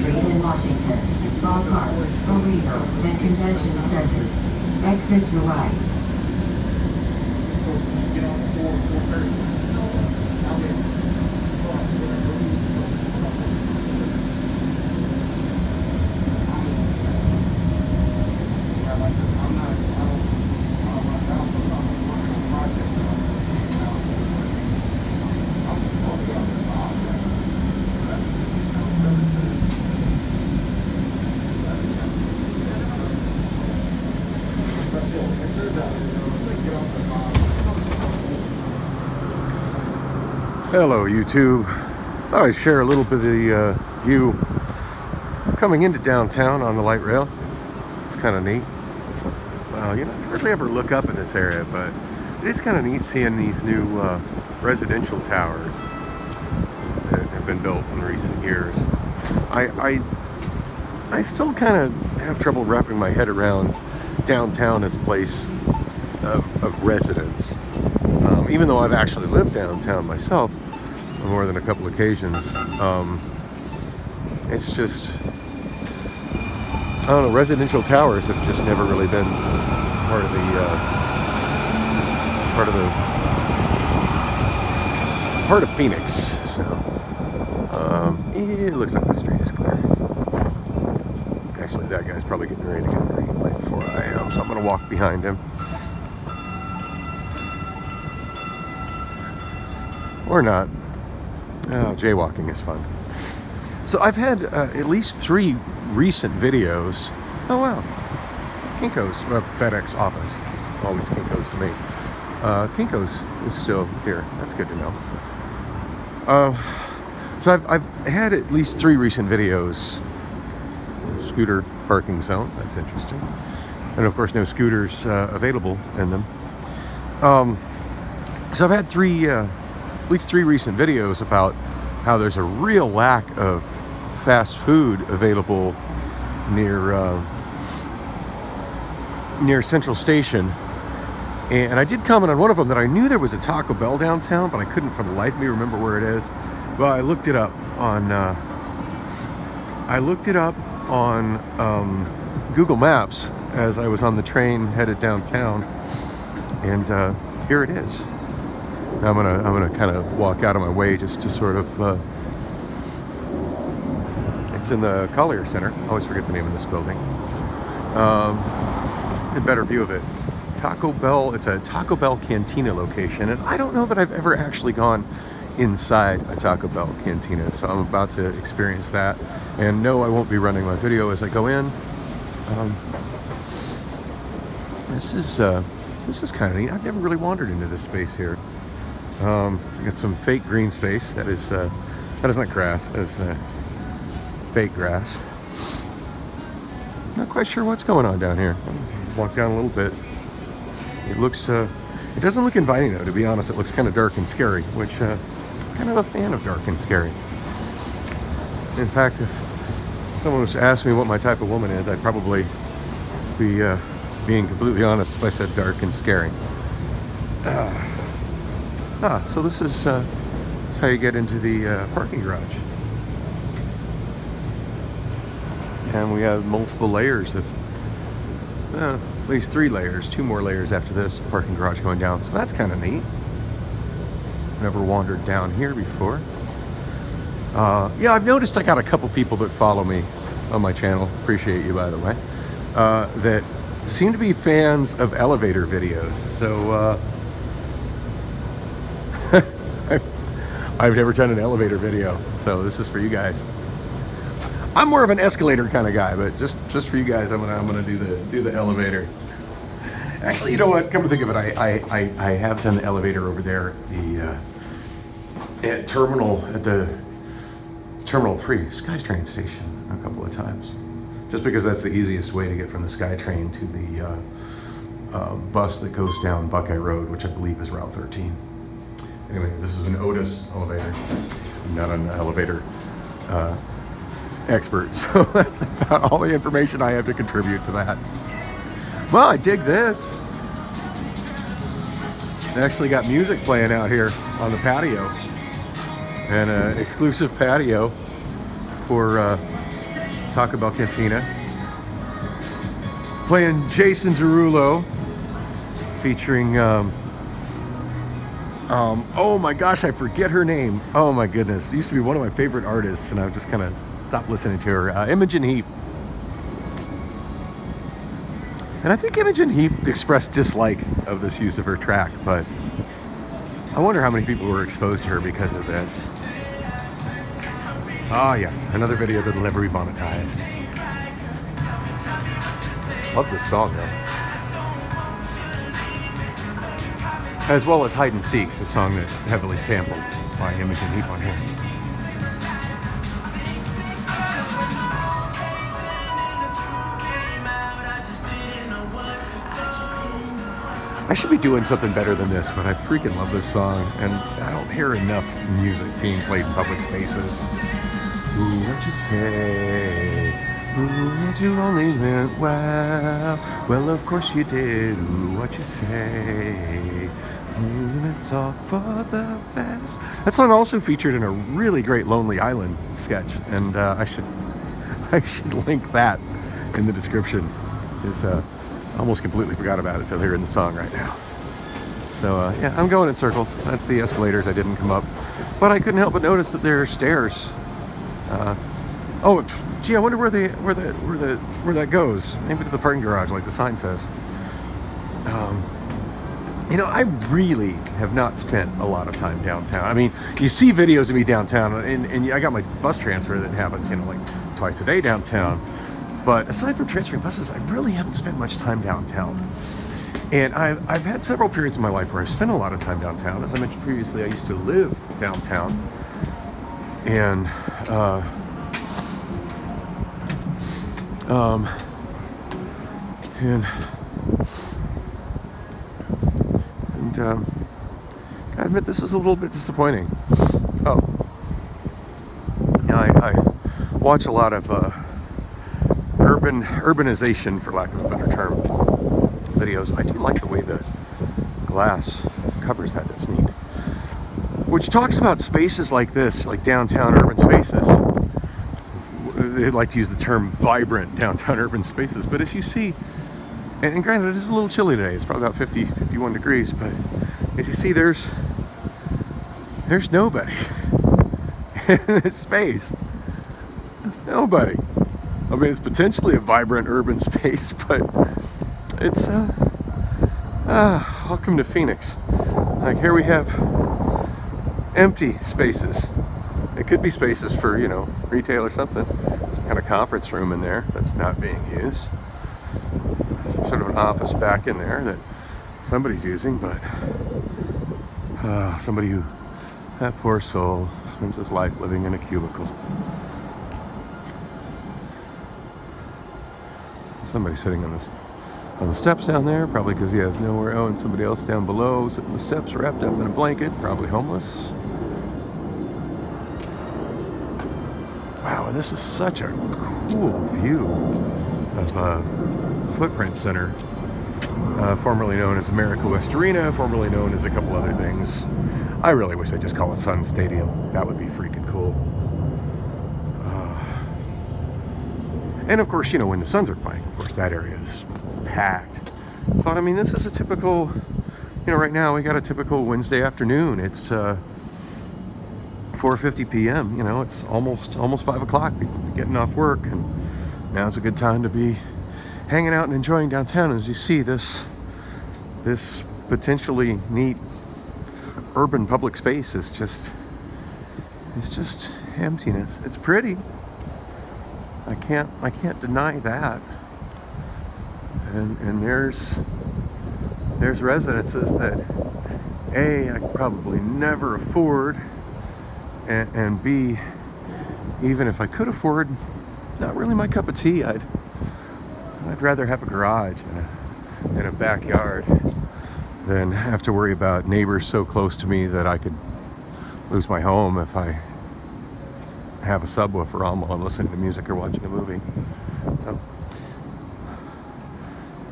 Street in Washington, Ballpark, Arena, and Convention Center. Exit to right. Hello YouTube. Thought I'd share a little bit of the view coming into downtown on the light rail. It's kind of neat. Well, you know, you hardly ever look up in this area, but it is kind of neat seeing these new residential towers that have been built in recent years. I still kind of have trouble wrapping my head around downtown as a place of residence. Even though I've actually lived downtown myself on more than a couple occasions, it's just, I don't know, residential towers have just never really been part of Phoenix. So it looks like the street is clear. Actually, that guy's probably getting ready to get green light before I am, so I'm going to walk behind him. Or not. Oh, jaywalking is fun. So I've had at least 3 recent videos. Oh wow, Kinko's FedEx office. It's always Kinko's to me. Kinko's is still here. That's good to know. So I've had at least 3 recent videos. Scooter parking zones. That's interesting. And of course, no scooters available in them. So I've had at least 3 recent videos about how there's a real lack of fast food available near Central Station. And I did comment on one of them that I knew there was a Taco Bell downtown, but I couldn't for the life of me remember where it is. Well, I looked it up on Google Maps as I was on the train headed downtown, and here it is. I'm gonna kind of walk out of my way just to sort of. It's in the Collier Center. I always forget the name of this building. A better view of it. Taco Bell. It's a Taco Bell Cantina location, and I don't know that I've ever actually gone inside a Taco Bell Cantina, so I'm about to experience that. And no, I won't be running my video as I go in. This is kind of neat. I've never really wandered into this space here. Got some fake green space. That is not grass. That is fake grass. Not quite sure what's going on down here. I'll walk down a little bit. It looks. It doesn't look inviting though. To be honest, it looks kind of dark and scary. Which I'm kind of a fan of dark and scary. In fact, if someone was to ask me what my type of woman is, I'd probably be being completely honest if I said dark and scary. So this is how you get into the parking garage. And we have multiple layers of, at least 3 layers, 2 more layers after this parking garage going down. So that's kind of neat. Never wandered down here before. Yeah, I've noticed I got a couple people that follow me on my channel. Appreciate you, by the way. That seem to be fans of elevator videos. So, I've never done an elevator video, so this is for you guys. I'm more of an escalator kind of guy, but just for you guys, I'm gonna do the elevator. Actually, you know what? Come to think of it, I have done the elevator over there at the Terminal 3 SkyTrain station a couple of times, just because that's the easiest way to get from the SkyTrain to the bus that goes down Buckeye Road, which I believe is Route 13. Anyway, this is an Otis elevator. I'm not an elevator expert, so that's about all the information I have to contribute to that. Well, I dig this. They actually got music playing out here on the patio, and an exclusive patio for Taco Bell Cantina. Playing Jason Derulo, featuring, oh my gosh, I forget her name. Oh my goodness. Used to be one of my favorite artists, and I've just kind of stopped listening to her. Imogen Heap. And I think Imogen Heap expressed dislike of this use of her track, but I wonder how many people were exposed to her because of this. Ah, yes, another video that'll never be monetized. Love this song, though. As well as Hide and Seek, the song that's heavily sampled by Imogen Heap on here. I should be doing something better than this, but I freaking love this song, and I don't hear enough music being played in public spaces. Ooh, what you say? Ooh, you only meant well. Well, of course you did. Ooh, what you say? Ooh, it's all for the best. That song also featured in a really great Lonely Island sketch, and I should link that in the description. It's almost completely forgot about it until hearing the song right now. So yeah, I'm going in circles. That's the escalators. I didn't come up, but I couldn't help but notice that there are stairs. Oh, gee, I wonder where that goes. Maybe to the parking garage, like the sign says. You know, I really have not spent a lot of time downtown. I mean, you see videos of me downtown, and I got my bus transfer that happens, you know, like twice a day downtown. But aside from transferring buses, I really haven't spent much time downtown. And I've had several periods in my life where I've spent a lot of time downtown. As I mentioned previously, I used to live downtown. And I admit this is a little bit disappointing. Oh, yeah, I watch a lot of urbanization, for lack of a better term, videos. I do like the way the glass covers that. That's neat. Which talks about spaces like this, like downtown urban spaces. They like to use the term vibrant downtown urban spaces, but as you see, and granted it is a little chilly today, it's probably about 51 degrees, but as you see, there's nobody in this space. Nobody. I mean, it's potentially a vibrant urban space, but it's welcome to Phoenix. Like, here we have empty spaces. It could be spaces for, you know, retail or something. Some kind of conference room in there that's not being used. Some sort of an office back in there that somebody's using, but somebody who, that poor soul, spends his life living in a cubicle. Somebody sitting on the steps down there, probably because he has nowhere. Oh, and somebody else down below, sitting on the steps, wrapped up in a blanket, probably homeless. Wow, and this is such a cool view of Footprint Center, formerly known as America West Arena, formerly known as a couple other things. I really wish they'd just call it Sun Stadium. That would be freaking cool. And of course, you know, when the Suns are playing, of course, that area is packed. But I mean, this is a typical, you know, right now we got a typical Wednesday afternoon. It's 4:50 p.m. You know, it's almost 5 o'clock. People are getting off work, and now's a good time to be hanging out and enjoying downtown. As you see, this potentially neat urban public space is just emptiness. It's pretty. I can't deny that. And there's residences that I could probably never afford, and B, even if I could afford, not really my cup of tea. I'd rather have a garage and a backyard than have to worry about neighbors so close to me that I could lose my home if I have a subwoofer on while I'm listening to music or watching a movie. So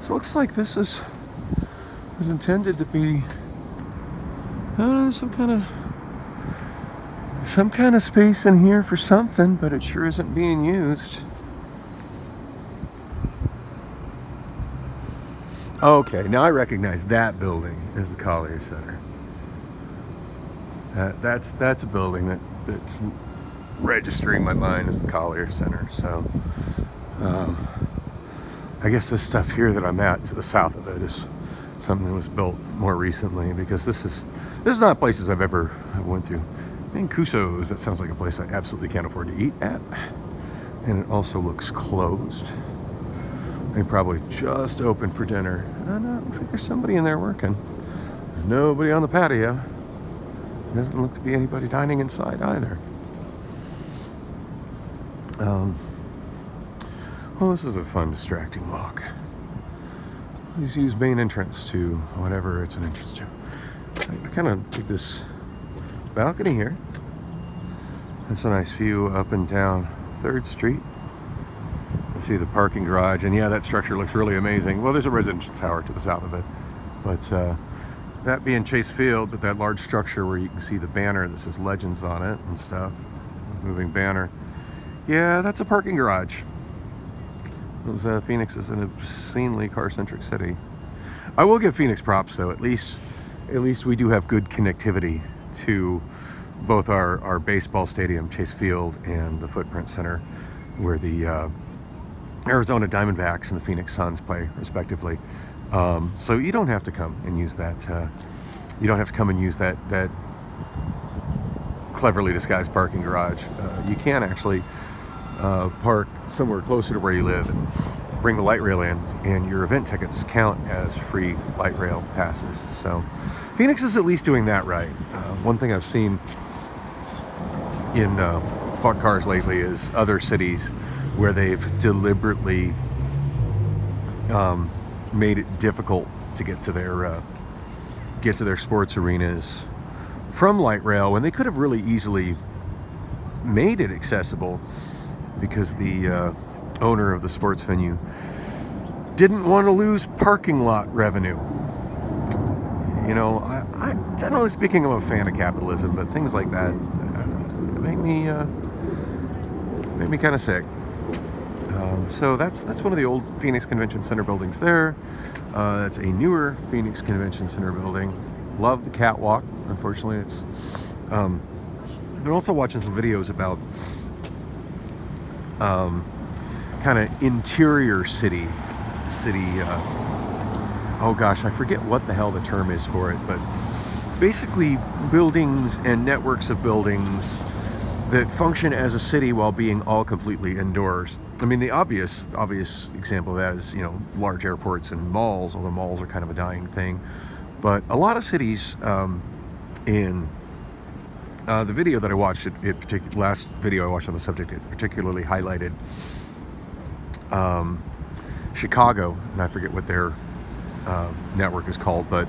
it looks like this was intended to be some kind of space in here for something, but it sure isn't being used. Okay, now I recognize that building as the Collier Center. That's a building that's registering my mind as the Collier Center. So I guess this stuff here that I'm at to the south of it is something that was built more recently, because this is not places I've went through. Mancuso's, that sounds like a place I absolutely can't afford to eat at. And it also looks closed. They probably just opened for dinner. Oh no, it looks like there's somebody in there working. There's nobody on the patio. Doesn't look to be anybody dining inside either. Well, this is a fun, distracting walk. Please use main entrance to whatever it's an entrance to. I kind of take this balcony here. That's a nice view up and down 3rd Street. You see the parking garage, and yeah, that structure looks really amazing. Well, there's a residential tower to the south of it, but that being Chase Field, but that large structure where you can see the banner that says Legends on it and stuff, moving banner. Yeah, that's a parking garage. Phoenix is an obscenely car-centric city. I will give Phoenix props though. At least we do have good connectivity to both our baseball stadium, Chase Field, and the Footprint Center, where the Arizona Diamondbacks and the Phoenix Suns play, respectively. So you don't have to come and use that. You don't have to come and use that cleverly disguised parking garage. You can actually park somewhere closer to where you live and bring the light rail in, and your event tickets count as free light rail passes. So Phoenix is at least doing that right. One thing I've seen in fought cars lately is other cities where they've deliberately made it difficult to get to their sports arenas from light rail, when they could have really easily made it accessible, because the owner of the sports venue didn't want to lose parking lot revenue. You know, I generally speaking, I'm a fan of capitalism, but things like that make me kind of sick. So that's one of the old Phoenix Convention Center buildings there. That's a newer Phoenix Convention Center building. Love the catwalk. Unfortunately, it's been also watching some videos about kind of interior city. Oh gosh, I forget what the hell the term is for it, but basically buildings and networks of buildings that function as a city while being all completely indoors. I mean, the obvious example of that is, you know, large airports and malls, although malls are kind of a dying thing. But a lot of cities, in the video that I watched, last video I watched on the subject, it particularly highlighted Chicago, and I forget what their network is called, but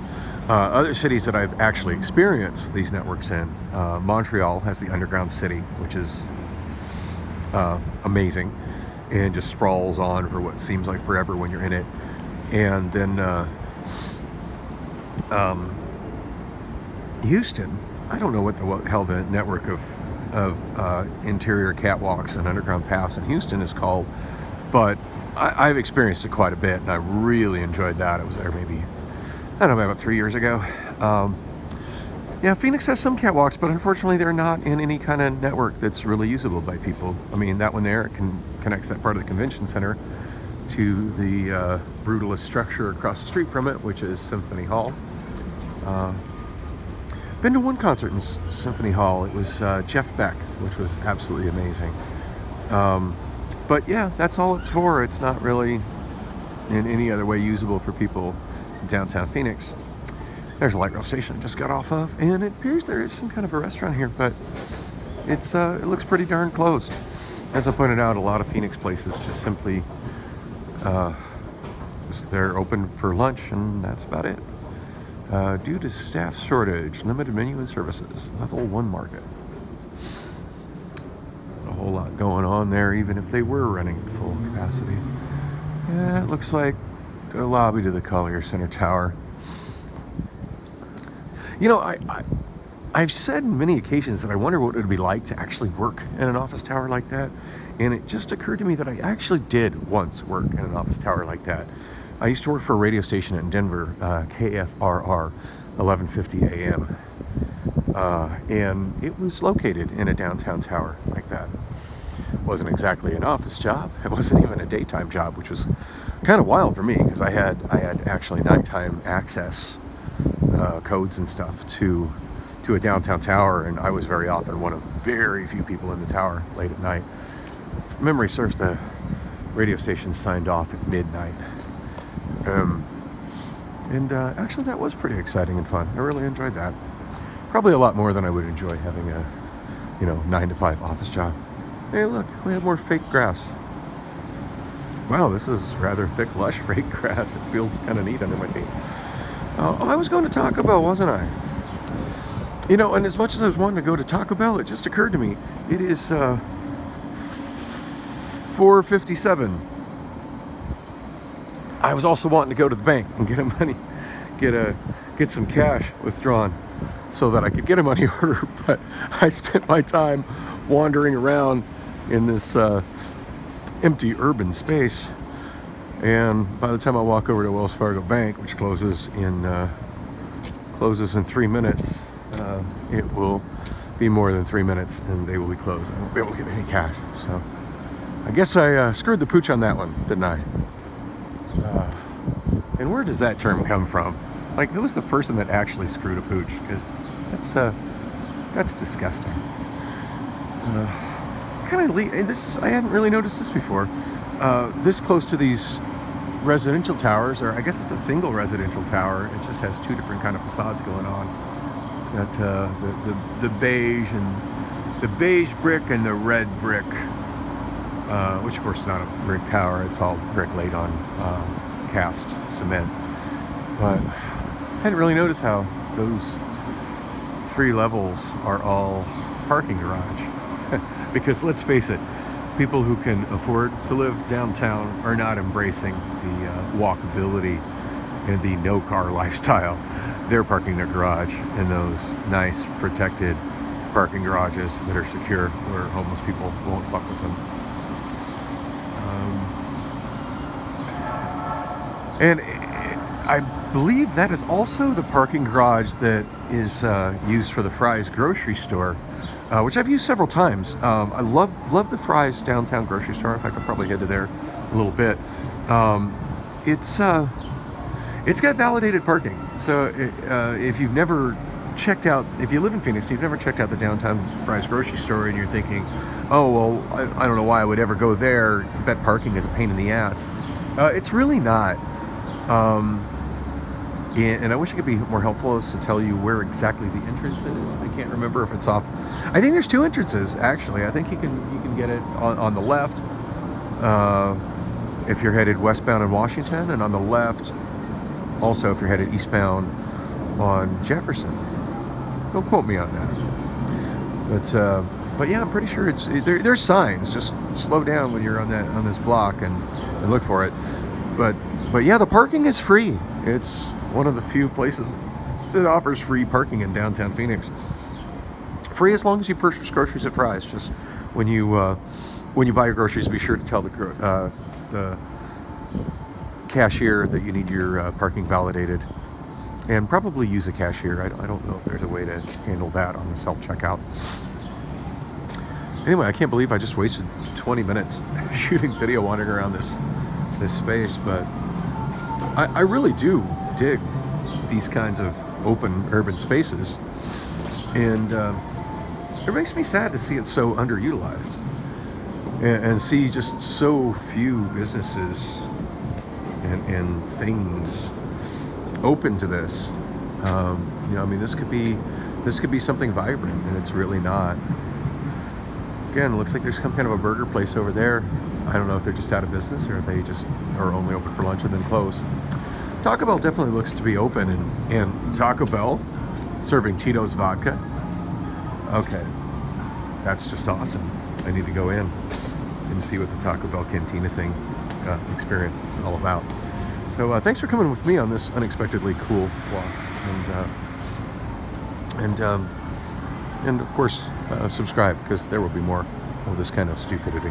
other cities that I've actually experienced these networks in. Montreal has the Underground City, which is amazing, and just sprawls on for what seems like forever when you're in it. And then Houston, I don't know what the hell the network of interior catwalks and underground paths in Houston is called, but I've experienced it quite a bit, and I really enjoyed that. I was there maybe, I don't know, about 3 years ago. Yeah, Phoenix has some catwalks, but unfortunately they're not in any kind of network that's really usable by people. I mean, that one there connects that part of the convention center to the brutalist structure across the street from it, which is Symphony Hall. Been to one concert in Symphony Hall. It was Jeff Beck, which was absolutely amazing. But yeah, that's all it's for. It's not really in any other way usable for people in downtown Phoenix. There's a light rail station I just got off of, and it appears there is some kind of a restaurant here, but it looks pretty darn close. As I pointed out, a lot of Phoenix places just simply they're open for lunch, and that's about it. Due to staff shortage, limited menu and services, level 1 market. A whole lot going on there, even if they were running full capacity. Yeah, it looks like the lobby to the Collier Center Tower. You know, I've said on many occasions that I wonder what it would be like to actually work in an office tower like that, and it just occurred to me that I actually did once work in an office tower like that. I used to work for a radio station in Denver, KFRR 1150 AM. And it was located in a downtown tower like that. It wasn't exactly an office job. It wasn't even a daytime job, which was kind of wild for me because I had actually nighttime access codes and stuff to a downtown tower, and I was very often one of very few people in the tower late at night. If memory serves, the radio station signed off at midnight. Actually that was pretty exciting and fun. I really enjoyed that. Probably a lot more than I would enjoy having a 9 to 5 office job. Hey look, we have more fake grass. Wow, this is rather thick, lush fake grass. It feels kind of neat under my feet. I was going to Taco Bell, wasn't I? And as much as I was wanting to go to Taco Bell, it just occurred to me, it is 4:57. I was also wanting to go to the bank and get some cash withdrawn so that I could get a money order, but I spent my time wandering around in this empty urban space, and by the time I walk over to Wells Fargo Bank, which closes in 3 minutes, it will be more than 3 minutes and they will be closed. I won't be able to get any cash, so I guess I screwed the pooch on that one, didn't I? And where does that term come from? Like, who was the person that actually screwed a pooch? Because that's disgusting. I hadn't really noticed this before. This close to these residential towers, or I guess it's a single residential tower. It just has two different kind of facades going on. It's got the beige brick and the red brick, which of course is not a brick tower. It's all brick laid on cast cement. But I hadn't really noticed how those 3 levels are all parking garage. Because let's face it, people who can afford to live downtown are not embracing the walkability and the no-car lifestyle. They're parking their garage in those nice, protected parking garages that are secure, where homeless people won't fuck with them. And I believe that is also the parking garage that is used for the Fry's grocery store, which I've used several times. I love the Fry's downtown grocery store. In fact, I'll probably head to there a little bit. It's got validated parking. So if you've never checked out, if you live in Phoenix, you've never checked out the downtown Fry's grocery store, and you're thinking, oh well, I don't know why I would ever go there. I bet parking is a pain in the ass. It's really not. And I wish I could be more helpful as to tell you where exactly the entrance is. I can't remember if it's off. I think there's 2 entrances actually. I think you can get it on the left if you're headed westbound in Washington, and on the left also if you're headed eastbound on Jefferson. Don't quote me on that. But yeah, I'm pretty sure there's signs. Just slow down when you're on this block and look for it. But yeah, the parking is free. It's one of the few places that offers free parking in downtown Phoenix. Free as long as you purchase groceries at Fry's. Just when you buy your groceries, be sure to tell the cashier that you need your parking validated, and probably use a cashier. I don't know if there's a way to handle that on the self-checkout. Anyway, I can't believe I just wasted 20 minutes shooting video wandering around this space, but I really do dig these kinds of open urban spaces, and it makes me sad to see it so underutilized, and see just so few businesses and things open to this. This could be something vibrant, and it's really not. Again, it looks like there's some kind of a burger place over there. I don't know if they're just out of business or if they just are only open for lunch and then close. Taco Bell definitely looks to be open, and Taco Bell serving Tito's vodka. Okay, that's just awesome. I need to go in and see what the Taco Bell Cantina thing experience is all about. So thanks for coming with me on this unexpectedly cool walk, and of course subscribe, because there will be more of this kind of stupidity.